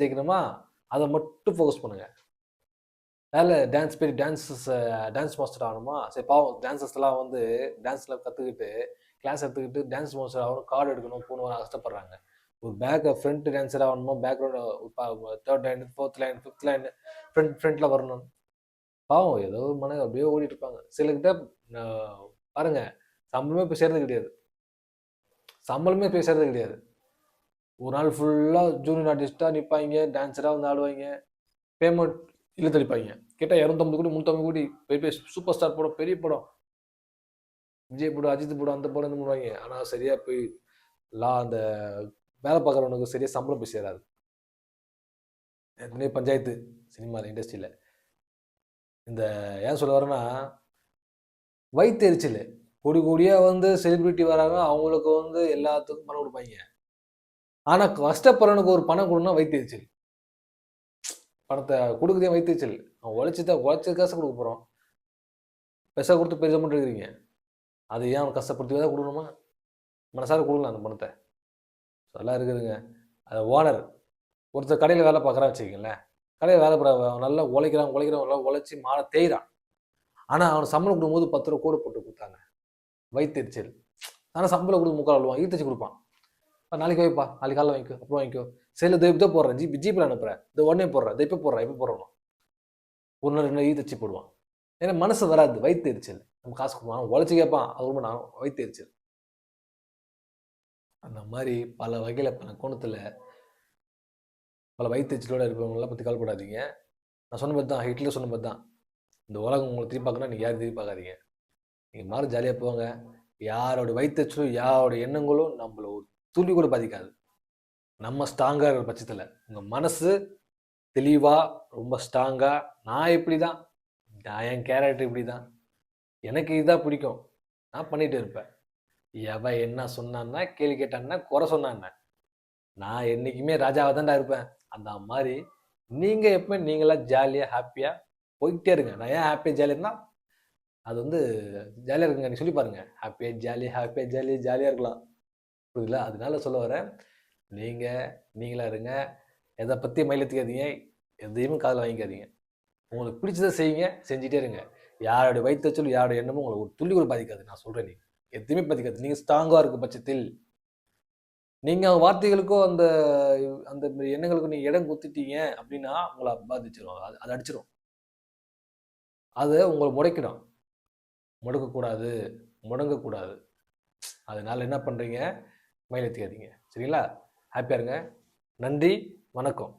ஜெயிக்கணுமா அதை மட்டும் ஃபோக்கஸ் பண்ணுங்க. வேலை டான்ஸ் போய் டான்ஸ் மாஸ்டர் ஆகணுமா? சரி பாவம் டான்சர்ஸ்லாம் வந்து டான்ஸில் கற்றுக்கிட்டு கிளாஸ் எடுத்துக்கிட்டு டான்ஸ் மாஸ்டர் ஆகணும், கார்டு எடுக்கணும், போகணும் கஷ்டப்படுறாங்க. ஒரு ஃப்ரண்ட் டான்ஸர் ஆகணுமா, background third line, fourth line, fifth line ஃப்ரண்ட்டில் வரணும். பாவம் ஏதோ ஒரு மன அப்படியே ஓடிட்டு இருப்பாங்க. சிலர்கிட்ட பாருங்க சம்பளமே போய் சேர்றது கிடையாது. ஒரு நாள் ஃபுல்லாக ஜூனியர் ஆர்டிஸ்ட்டாக நிற்பாங்க, டான்ஸராக வந்து ஆடுவாங்க, பேமெண்ட் இழுத்தடிப்பாங்க. கேட்டால் 250 கோடி 350 கோடி பெரிய சூப்பர் ஸ்டார் படம், பெரிய படம், விஜய் படம், அஜித் படம், அந்த படம் இந்த பண்ணுவாங்க. ஆனால் சரியாக போய் அந்த வேலை பார்க்குறவனுக்கு சரியாக சம்பளம் போய் சேராது. ஏற்கனவே பஞ்சாயத்து சினிமா இண்டஸ்ட்ரியில். இந்த ஏன் சொல்ல வரேன்னா, வயிற்றெரிச்சல் கோடி கோடியாக வந்து செலிபிரிட்டி வராங்க, அவங்களுக்கு வந்து எல்லாத்துக்கும் பணம் கொடுப்பாங்க. ஆனால் கஷ்டப்படுறவனுக்கு ஒரு பணம் கொடுனா வயிற்றெரிச்சல். பணத்தை கொடுக்குதே வயிற்றெரிச்சல். அவன் உழைச்ச காசு கொடுக்க போகிறோம், பெருசாக கொடுத்து பெருசாக மட்டும் இருக்கிறீங்க. அது ஏன் அவன் கஷ்டப்படுத்தி தான் கொடுக்கணுமா? மனசார கொடுக்கலாம் அந்த பணத்தை. அதெல்லாம் இருக்குதுங்க. அது ஓனர் ஒருத்தர் கடையில் வேலை பார்க்குறான்னு வச்சுக்கிங்களேன், கடையில் வேலை பார்க்குற நல்லா உழைக்கிறான் நல்லா உழைச்சி மாலை தேய்றான். ஆனால் அவனுக்கு சம்பளம் கொடுக்கும்போது 10 ரூபா கூட போட்டு கொடுத்தாங்க, வயிற்றெரிச்சல். ஆனால் சம்பளம் கொடுத்து 3/4 ரூபா ஈர்த்தச்சு கொடுப்பான். நாளைக்கு வைப்பா, நாளைக்கு காலையில் வாங்கிக்கோ, அப்புறம் வாங்கிக்கோ, சரி இதை போடுறேன், ஜிபியில் அனுப்புகிறேன், இதை உடனே போடுறேன், இதை இப்போ போடுறோம் ஒரு நாள் 2 நாள் ஈர்த்தச்சு போடுவான். ஏன்னா மனசு வராது, வயிற்றெரிச்சல். நம்ம காசு கொடுப்பான், உழைச்சி கேட்பான், அது ரொம்ப நான் வயிற்றெரிச்சல். அந்த மாதிரி பல வகையில் பல கோணத்தில் பல வயிற்றெரிச்சலோடு இருப்பவங்களாம் பற்றி கவலைப்படாதீங்க. நான் சொன்ன மாதிரி தான், ஹிட்லர் சொன்ன மாதிரி தான், இந்த உலகம் உங்களை திரும்பி பார்க்கணும்னா நீங்கள் யாரும் திரும்பி பார்க்காதீங்க. நீங்கள் மாறு ஜாலியாக போவாங்க. யாரோட வயிற்றெரிச்சலும் யாரோட எண்ணங்களும் நம்மளை ஒரு துளி கூட பாதிக்காது. நம்ம ஸ்ட்ராங்காக இருக்கிற பட்சத்தில் உங்கள் மனசு தெளிவாக ரொம்ப ஸ்ட்ராங்காக, நான் இப்படி தான், என் கேரக்டர் இப்படி தான், எனக்கு இதுதான் பிடிக்கும், நான் பண்ணிகிட்டு இருப்பேன். எவன் என்ன சொன்னான்னா, கேள்வி கேட்டான்னா, குறை சொன்னான்னா, நான் என்றைக்குமே ராஜாவாக தான்டா இருப்பேன். அந்த மாதிரி நீங்கள் எப்பவுமே நீங்களாம் ஜாலியாக ஹாப்பியாக போய்கிட்டே இருங்க. நான் ஏன் ஹாப்பியாக ஜாலியாக இருந்தால் அது வந்து ஜாலியாக இருக்குங்க, நீ சொல்லி பாருங்கள். ஹாப்பியாக ஜாலியாக இருக்கலாம், புரியுதுங்களா? அதனால சொல்ல வரேன், நீங்களாக இருங்க. எதை பற்றி மயிலத்துக்காதீங்க, எதையுமே காதில் வாங்கிக்காதீங்க. உங்களுக்கு பிடிச்சதை செய்யுங்க, செஞ்சுட்டே இருங்க. யாரோடைய வயிற்றெரிச்சலும் யாரோட எண்ணமும் உங்களை ஒரு துளி கூட பாதிக்காது. நான் சொல்கிறேன், நீங்கள் எதுவுமே பாதிக்காது. நீங்கள் ஸ்ட்ராங்காக இருக்க பட்சத்தில் நீங்கள் வார்த்தைகளுக்கோ அந்த அந்த எண்ணங்களுக்கும் நீங்கள் இடம் கொடுத்துட்டீங்க அப்படின்னா உங்களை பாதிச்சிடும், அது அடிச்சிடும், அதை உங்களை முடங்கக்கூடாது. அதனால என்ன பண்ணுறீங்க, மயிலெத்திக்காதீங்க. சரிங்களா? ஹாப்பியாக இருங்க. நன்றி, வணக்கம்.